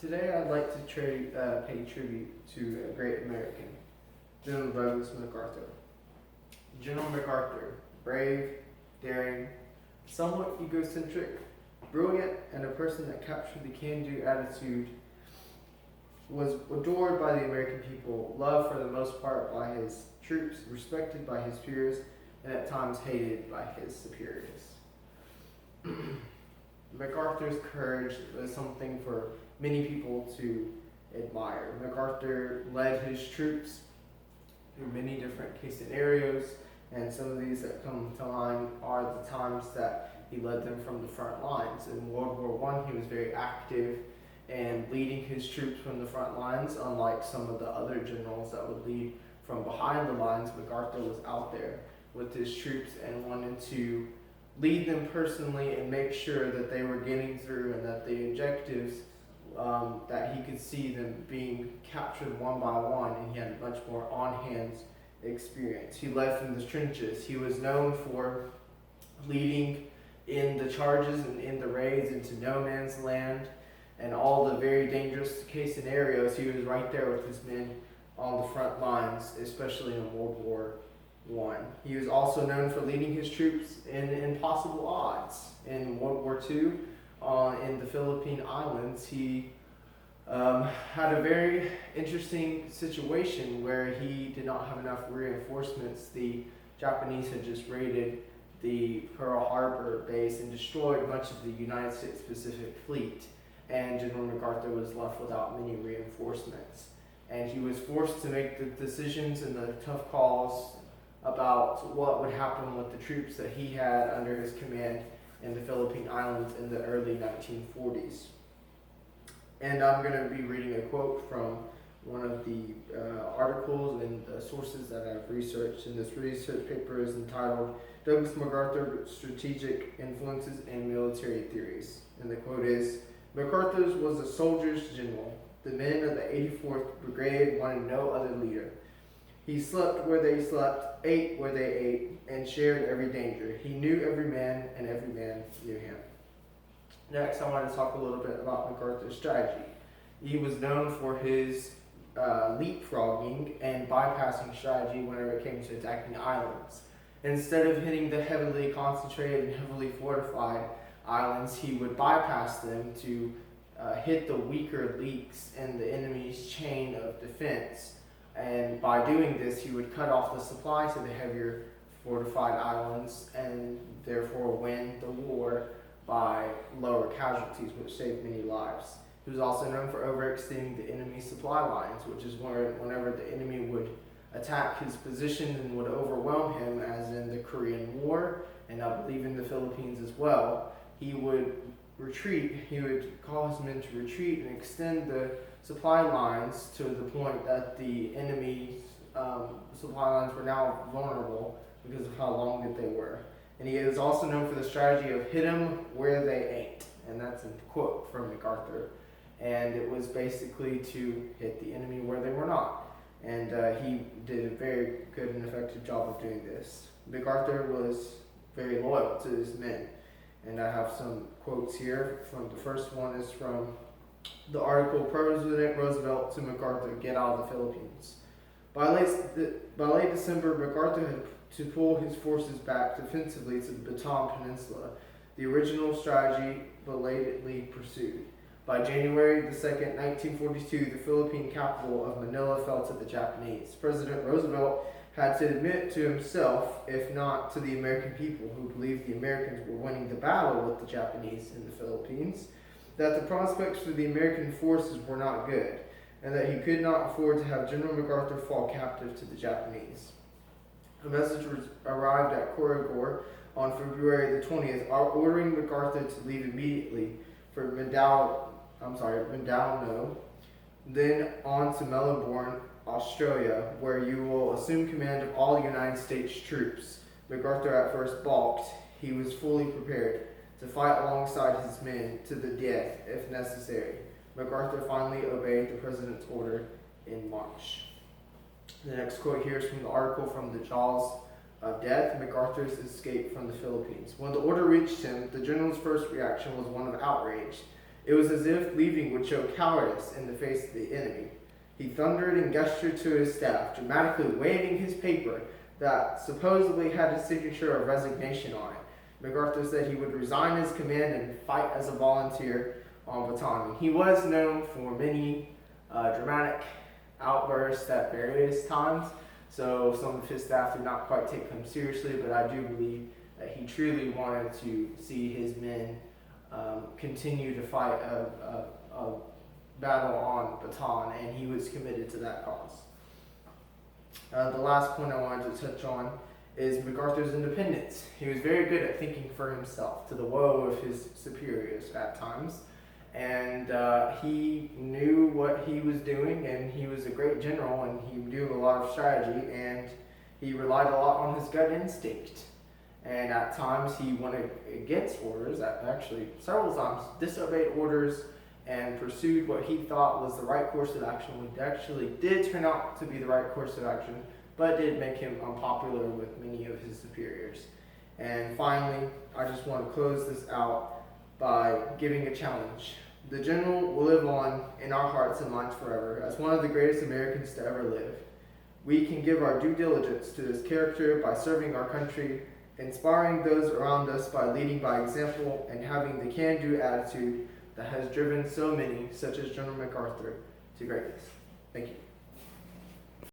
Today I'd like to pay tribute to a great American, General Douglas MacArthur. General MacArthur, brave, daring, somewhat egocentric, brilliant, and a person that captured the can-do attitude, was adored by the American people, loved for the most part by his troops, respected by his peers, and at times hated by his superiors. MacArthur's courage was something for many people to admire. MacArthur led his troops through many different case scenarios, and some of these that come to mind are the times that he led them from the front lines. In World War I, he was very active and leading his troops from the front lines, unlike some of the other generals that would lead from behind the lines. MacArthur was out there with his troops and wanted to lead them personally and make sure that they were getting through and that the objectives that he could see them being captured one by one, and he had a much more on-hands experience. He led from the trenches. He was known for leading in the charges and in the raids into no man's land and all the very dangerous case scenarios. He was right there with his men on the front lines, especially in World War I. He was also known for leading his troops in impossible odds. In World War II, in the Philippine Islands, he had a very interesting situation where he did not have enough reinforcements. The Japanese had just raided the Pearl Harbor base and destroyed much of the United States Pacific Fleet, and General MacArthur was left without many reinforcements. And he was forced to make the decisions and the tough calls about what would happen with the troops that he had under his command in the Philippine Islands in the early 1940s. And I'm going to be reading a quote from one of the articles and sources that I've researched, and this research paper is entitled Douglas MacArthur, Strategic Influences and Military Theories. And the quote is, "MacArthur was a soldier's general. The men of the 84th Brigade wanted no other leader. He slept where they slept, ate where they ate, and shared every danger. He knew every man, and every man knew him." Next, I want to talk a little bit about MacArthur's strategy. He was known for his leapfrogging and bypassing strategy whenever it came to attacking islands. Instead of hitting the heavily concentrated and heavily fortified islands, he would bypass them to hit the weaker links in the enemy's chain of defense. And by doing this, he would cut off the supply to the heavier fortified islands and therefore win the war by lower casualties, which saved many lives. He was also known for overextending the enemy's supply lines, which is whenever the enemy would attack his position and would overwhelm him, as in the Korean War, and I believe in the Philippines as well, he would retreat. He would call his men to retreat and extend the supply lines to the point that the enemy's supply lines were now vulnerable because of how long that they were. And he is also known for the strategy of hit them where they ain't. And that's a quote from MacArthur. And it was basically to hit the enemy where they were not. And he did a very good and effective job of doing this. MacArthur was very loyal to his men. And I have some quotes here. From the first one is from the article, President Roosevelt to MacArthur, Get Out of the Philippines. By late December, MacArthur had to pull his forces back defensively to the Bataan Peninsula, the original strategy belatedly pursued. By January the 2nd, 1942, the Philippine capital of Manila fell to the Japanese. President Roosevelt had to admit to himself, if not to the American people who believed the Americans were winning the battle with the Japanese in the Philippines, that the prospects for the American forces were not good, and that he could not afford to have General MacArthur fall captive to the Japanese. A message arrived at Corregidor on February the 20th, ordering MacArthur to leave immediately for Mindanao, then on to Melbourne, Australia, where you will assume command of all United States troops. MacArthur at first balked. He was fully prepared to fight alongside his men to the death if necessary. MacArthur finally obeyed the president's order in March. The next quote here is from the article from the Jaws of Death, MacArthur's Escape from the Philippines. When the order reached him, the general's first reaction was one of outrage. It was as if leaving would show cowardice in the face of the enemy. He thundered and gestured to his staff, dramatically waving his paper that supposedly had his signature of resignation on it. MacArthur said he would resign his command and fight as a volunteer on Bataan. He was known for many dramatic outbursts at various times, so some of his staff did not quite take him seriously, but I do believe that he truly wanted to see his men continue to fight a battle on Bataan, and he was committed to that cause. The last point I wanted to touch on is MacArthur's independence. He was very good at thinking for himself, to the woe of his superiors at times, and he knew what he was doing, and he was a great general, and he knew a lot of strategy, and he relied a lot on his gut instinct. And at times he went against orders, actually several times disobeyed orders and pursued what he thought was the right course of action, which actually did turn out to be the right course of action, but did make him unpopular with many of his superiors. And finally, I just want to close this out by giving a challenge. The general will live on in our hearts and minds forever as one of the greatest Americans to ever live. We can give our due diligence to his character by serving our country, inspiring those around us by leading by example, and having the can-do attitude that has driven so many, such as General MacArthur, to greatness. Thank you.